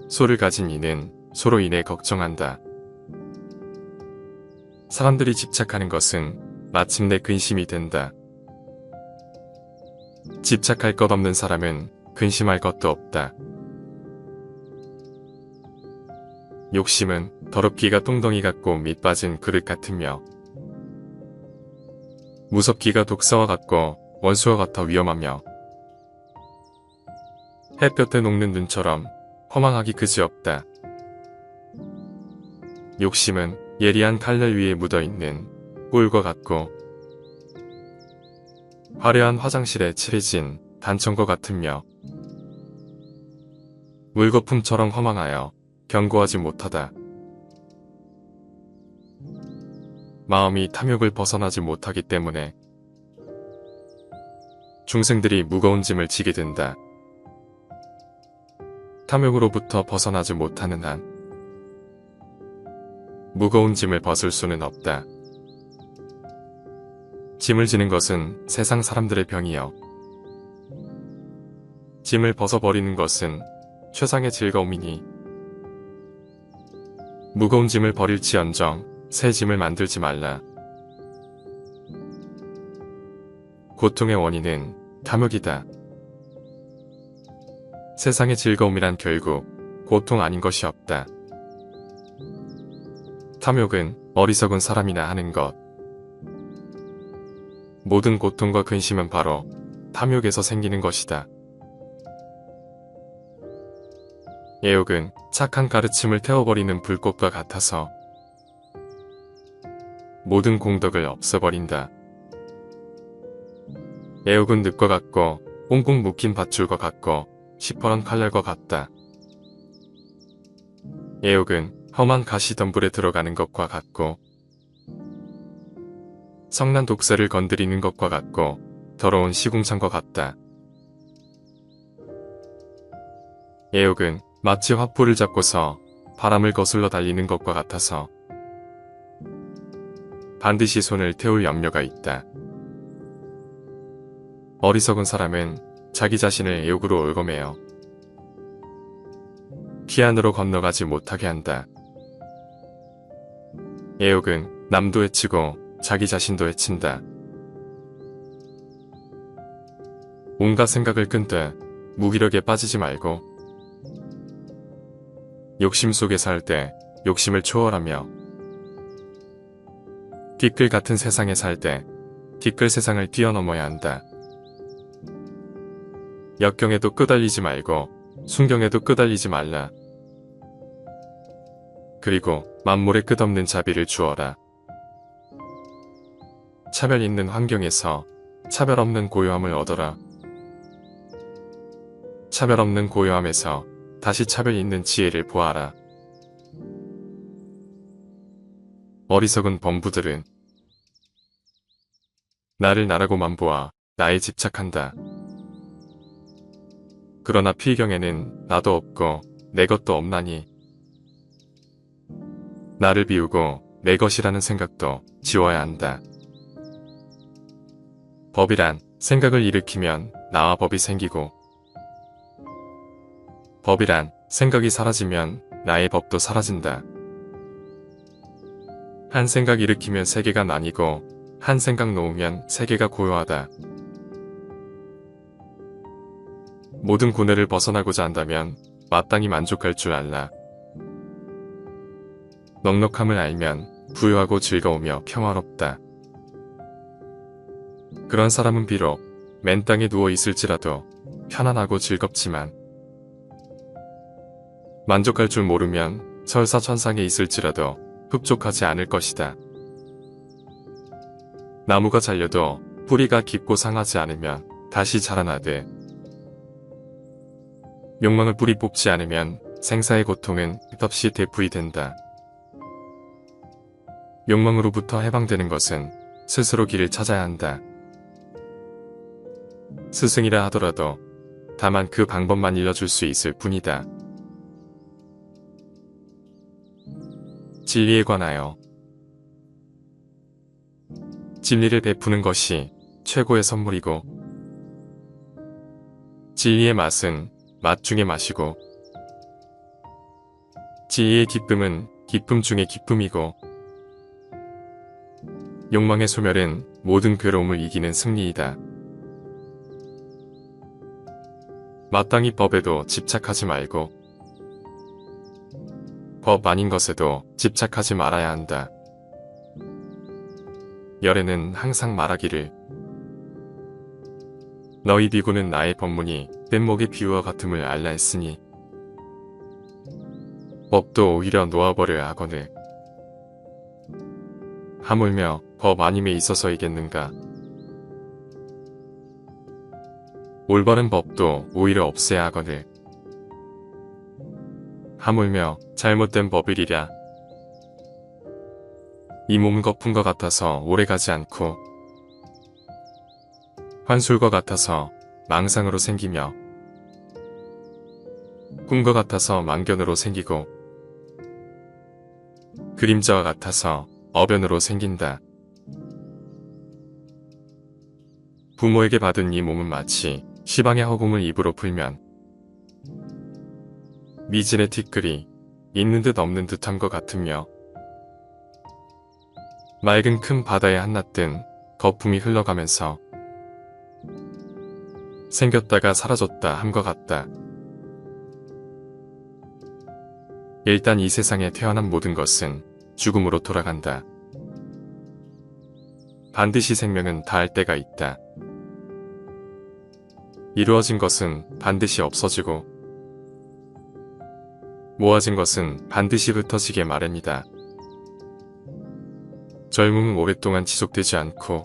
소를 가진 이는 소로 인해 걱정한다. 사람들이 집착하는 것은 마침내 근심이 된다. 집착할 것 없는 사람은 근심할 것도 없다. 욕심은 더럽기가 똥덩이 같고 밑 빠진 그릇 같으며 무섭기가 독사와 같고 원수와 같아 위험하며 햇볕에 녹는 눈처럼 허망하기 그지없다. 욕심은 예리한 칼날 위에 묻어있는 꿀과 같고 화려한 화장실에 칠해진 단청과 같으며 물거품처럼 허망하여 견고하지 못하다. 마음이 탐욕을 벗어나지 못하기 때문에 중생들이 무거운 짐을 지게 된다. 탐욕으로부터 벗어나지 못하는 한 무거운 짐을 벗을 수는 없다. 짐을 지는 것은 세상 사람들의 병이요 짐을 벗어버리는 것은 최상의 즐거움이니 무거운 짐을 버릴지언정 새 짐을 만들지 말라. 고통의 원인은 탐욕이다. 세상의 즐거움이란 결국 고통 아닌 것이 없다. 탐욕은 어리석은 사람이나 하는 것. 모든 고통과 근심은 바로 탐욕에서 생기는 것이다. 애욕은 착한 가르침을 태워버리는 불꽃과 같아서 모든 공덕을 없애버린다. 애욕은 늪과 같고 꽁꽁 묶인 밧줄과 같고 시퍼런 칼날과 같다. 애욕은 험한 가시덤불에 들어가는 것과 같고 성난 독사를 건드리는 것과 같고 더러운 시궁창과 같다. 애욕은 마치 화포를 잡고서 바람을 거슬러 달리는 것과 같아서 반드시 손을 태울 염려가 있다. 어리석은 사람은 자기 자신을 애욕으로 얽어매어 피안으로 건너가지 못하게 한다. 애욕은 남도 해치고 자기 자신도 해친다. 온갖 생각을 끈듯 무기력에 빠지지 말고 욕심 속에 살 때 욕심을 초월하며 티끌 같은 세상에 살 때 티끌 세상을 뛰어넘어야 한다. 역경에도 끄달리지 말고 순경에도 끄달리지 말라. 그리고 만물에 끝없는 자비를 주어라. 차별 있는 환경에서 차별 없는 고요함을 얻어라. 차별 없는 고요함에서 다시 차별 있는 지혜를 보아라. 어리석은 범부들은 나를 나라고만 보아 나에 집착한다. 그러나 필경에는 나도 없고 내 것도 없나니 나를 비우고 내 것이라는 생각도 지워야 한다. 법이란 생각을 일으키면 나와 법이 생기고 법이란 생각이 사라지면 나의 법도 사라진다. 한 생각 일으키면 세계가 나뉘고 한 생각 놓으면 세계가 고요하다. 모든 고뇌를 벗어나고자 한다면 마땅히 만족할 줄 알라. 넉넉함을 알면 부유하고 즐거우며 평화롭다. 그런 사람은 비록 맨 땅에 누워 있을지라도 편안하고 즐겁지만 만족할 줄 모르면 설사천상에 있을지라도 흡족하지 않을 것이다. 나무가 잘려도 뿌리가 깊고 상하지 않으면 다시 자라나되 욕망을 뿌리 뽑지 않으면 생사의 고통은 끝없이 되풀이 된다. 욕망으로부터 해방되는 것은 스스로 길을 찾아야 한다. 스승이라 하더라도 다만 그 방법만 일러줄 수 있을 뿐이다. 진리에 관하여 진리를 베푸는 것이 최고의 선물이고 진리의 맛은 맛 중의 맛이고 진리의 기쁨은 기쁨 중의 기쁨이고 욕망의 소멸은 모든 괴로움을 이기는 승리이다. 마땅히 법에도 집착하지 말고 법 아닌 것에도 집착하지 말아야 한다. 열애는 항상 말하기를 너희 비구는 나의 법문이 뗏목의 비유와 같음을 알라 했으니 법도 오히려 놓아버려야 하거늘 하물며 법 아님에 있어서이겠는가. 올바른 법도 오히려 없애야 하거늘 하물며 잘못된 법이리랴. 이 몸은 거품과 같아서 오래가지 않고 환술과 같아서 망상으로 생기며 꿈과 같아서 망견으로 생기고 그림자와 같아서 어변으로 생긴다. 부모에게 받은 이 몸은 마치 시방의 허공을 입으로 풀면 미진의 티끌이 있는 듯 없는 듯한 것 같으며 맑은 큰 바다에 한낱든 거품이 흘러가면서 생겼다가 사라졌다 함과 같다. 일단 이 세상에 태어난 모든 것은 죽음으로 돌아간다. 반드시 생명은 다할 때가 있다. 이루어진 것은 반드시 없어지고 모아진 것은 반드시 흩어지게 마련이다. 젊음은 오랫동안 지속되지 않고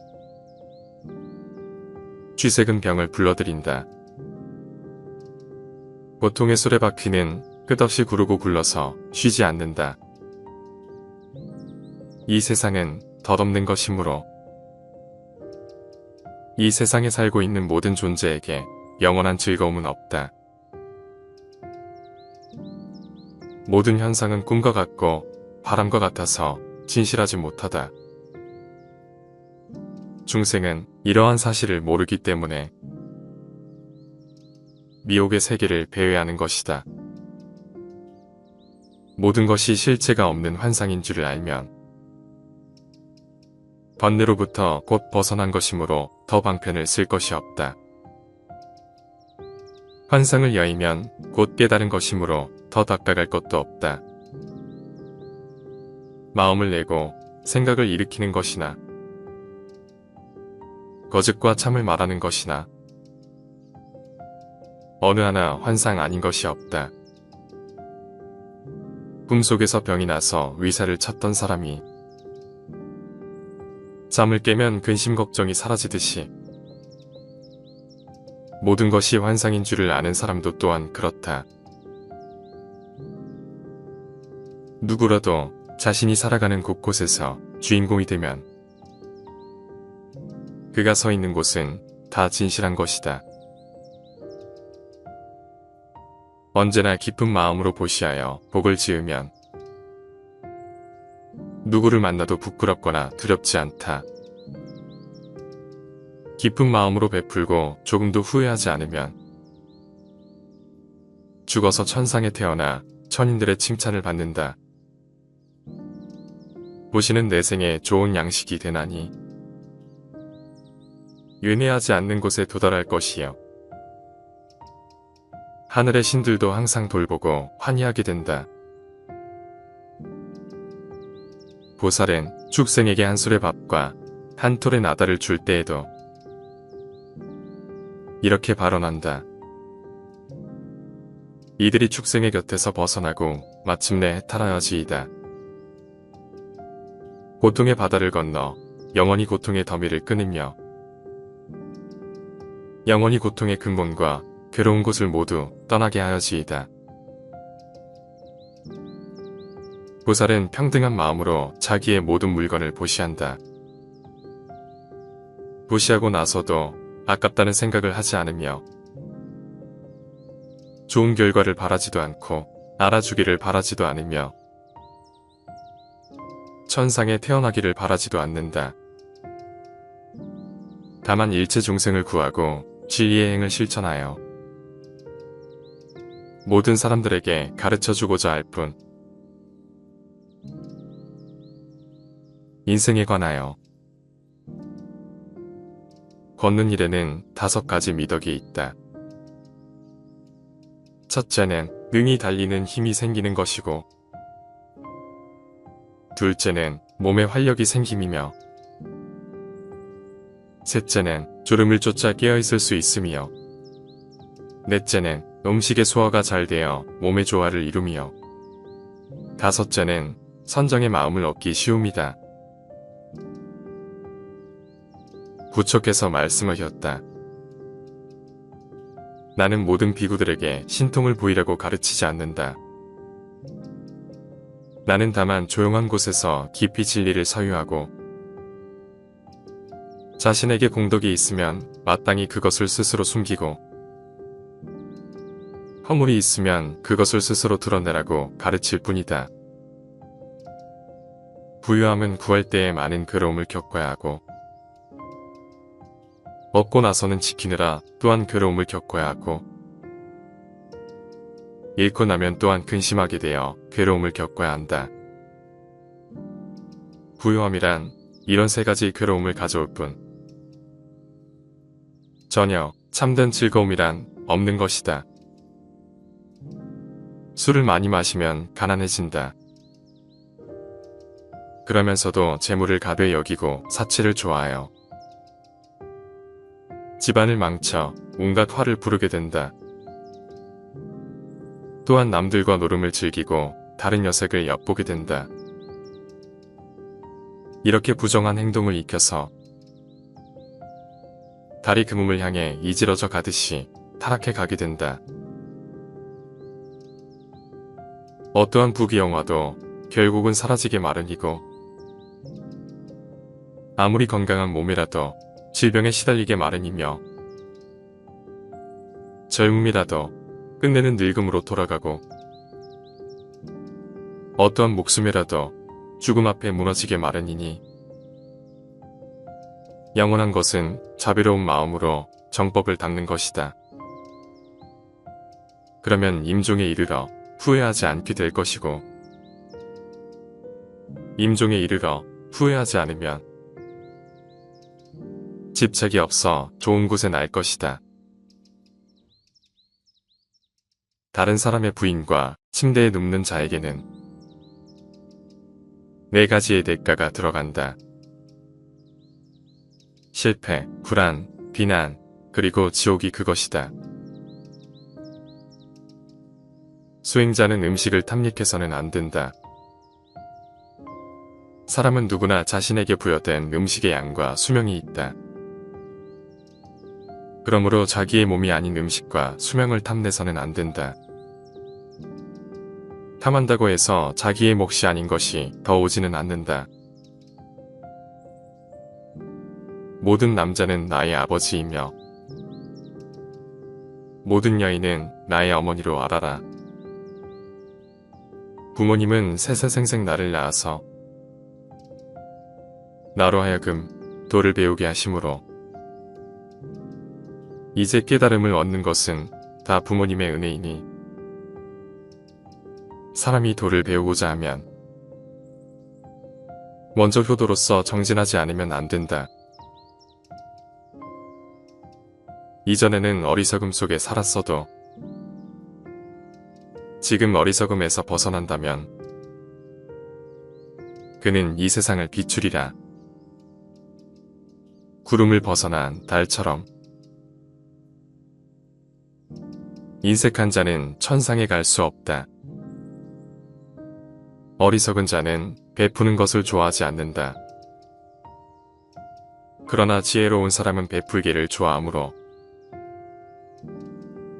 쥐색은 병을 불러들인다. 고통의 수레바퀴는 끝없이 구르고 굴러서 쉬지 않는다. 이 세상은 덧없는 것이므로 이 세상에 살고 있는 모든 존재에게 영원한 즐거움은 없다. 모든 현상은 꿈과 같고 바람과 같아서 진실하지 못하다. 중생은 이러한 사실을 모르기 때문에 미혹의 세계를 배회하는 것이다. 모든 것이 실체가 없는 환상인 줄을 알면 번뇌로부터 곧 벗어난 것이므로 더 방편을 쓸 것이 없다. 환상을 여의면 곧 깨달은 것이므로 더 닦아갈 것도 없다. 마음을 내고 생각을 일으키는 것이나 거짓과 참을 말하는 것이나 어느 하나 환상 아닌 것이 없다. 꿈속에서 병이 나서 의사를 찾던 사람이 잠을 깨면 근심 걱정이 사라지듯이 모든 것이 환상인 줄을 아는 사람도 또한 그렇다. 누구라도 자신이 살아가는 곳곳에서 주인공이 되면 그가 서 있는 곳은 다 진실한 것이다. 언제나 깊은 마음으로 보시하여 복을 지으면 누구를 만나도 부끄럽거나 두렵지 않다. 깊은 마음으로 베풀고 조금도 후회하지 않으면 죽어서 천상에 태어나 천인들의 칭찬을 받는다. 보시는 내 생에 좋은 양식이 되나니 윤회하지 않는 곳에 도달할 것이요. 하늘의 신들도 항상 돌보고 환희하게 된다. 보살은 축생에게 한 술의 밥과 한 톨의 나다를 줄 때에도 이렇게 발언한다. 이들이 축생의 곁에서 벗어나고 마침내 해탈하여지이다. 고통의 바다를 건너 영원히 고통의 더미를 끊으며 영원히 고통의 근본과 괴로운 곳을 모두 떠나게 하여지이다. 보살은 평등한 마음으로 자기의 모든 물건을 보시한다. 보시하고 나서도 아깝다는 생각을 하지 않으며 좋은 결과를 바라지도 않고 알아주기를 바라지도 않으며 천상에 태어나기를 바라지도 않는다. 다만 일체 중생을 구하고 진리의 행을 실천하여 모든 사람들에게 가르쳐주고자 할 뿐. 인생에 관하여 걷는 일에는 5가지 미덕이 있다. 첫째는 능히 달리는 힘이 생기는 것이고, 둘째는 몸에 활력이 생김이며, 셋째는 졸음을 쫓아 깨어있을 수 있으며, 넷째는 음식의 소화가 잘 되어 몸의 조화를 이루며, 다섯째는 선정의 마음을 얻기 쉬움이다. 부처께서 말씀하셨다. 나는 모든 비구들에게 신통을 보이라고 가르치지 않는다. 나는 다만 조용한 곳에서 깊이 진리를 서유하고 자신에게 공덕이 있으면 마땅히 그것을 스스로 숨기고 허물이 있으면 그것을 스스로 드러내라고 가르칠 뿐이다. 부유함은 구할 때에 많은 괴로움을 겪어야 하고 얻고 나서는 지키느라 또한 괴로움을 겪어야 하고 잃고 나면 또한 근심하게 되어 괴로움을 겪어야 한다. 부유함이란 이런 3가지 괴로움을 가져올 뿐 전혀 참된 즐거움이란 없는 것이다. 술을 많이 마시면 가난해진다. 그러면서도 재물을 가벼이 여기고 사치를 좋아하여 집안을 망쳐 온갖 화를 부르게 된다. 또한 남들과 노름을 즐기고 다른 여색을 엿보게 된다. 이렇게 부정한 행동을 익혀서 달이 그물을 향해 이지러져 가듯이 타락해 가게 된다. 어떠한 부귀영화도 결국은 사라지게 마련이고 아무리 건강한 몸이라도 질병에 시달리게 마련이며 젊음이라도 끝내는 늙음으로 돌아가고 어떠한 목숨이라도 죽음 앞에 무너지게 마련이니 영원한 것은 자비로운 마음으로 정법을 닦는 것이다. 그러면 임종에 이르러 후회하지 않게 될 것이고 임종에 이르러 후회하지 않으면 집착이 없어 좋은 곳에 날 것이다. 다른 사람의 부인과 침대에 눕는 자에게는 4가지의 대가가 들어간다. 실패, 불안, 비난, 그리고 지옥이 그것이다. 수행자는 음식을 탐닉해서는 안 된다. 사람은 누구나 자신에게 부여된 음식의 양과 수명이 있다. 그러므로 자기의 몸이 아닌 음식과 수명을 탐내서는 안 된다. 탐한다고 해서 자기의 몫이 아닌 것이 더 오지는 않는다. 모든 남자는 나의 아버지이며 모든 여인은 나의 어머니로 알아라. 부모님은 세세생생 나를 낳아서 나로 하여금 도를 배우게 하심으로 이제 깨달음을 얻는 것은 다 부모님의 은혜이니 사람이 도를 배우고자 하면 먼저 효도로서 정진하지 않으면 안 된다. 이전에는 어리석음 속에 살았어도 지금 어리석음에서 벗어난다면 그는 이 세상을 비추리라. 구름을 벗어난 달처럼 인색한 자는 천상에 갈 수 없다. 어리석은 자는 베푸는 것을 좋아하지 않는다. 그러나 지혜로운 사람은 베풀기를 좋아하므로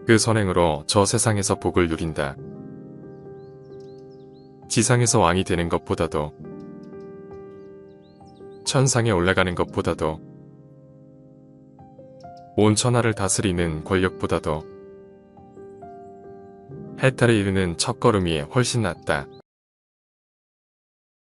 그 선행으로 저 세상에서 복을 누린다. 지상에서 왕이 되는 것보다도 천상에 올라가는 것보다도 온 천하를 다스리는 권력보다도 해탈에 이르는 첫걸음이 훨씬 낫다.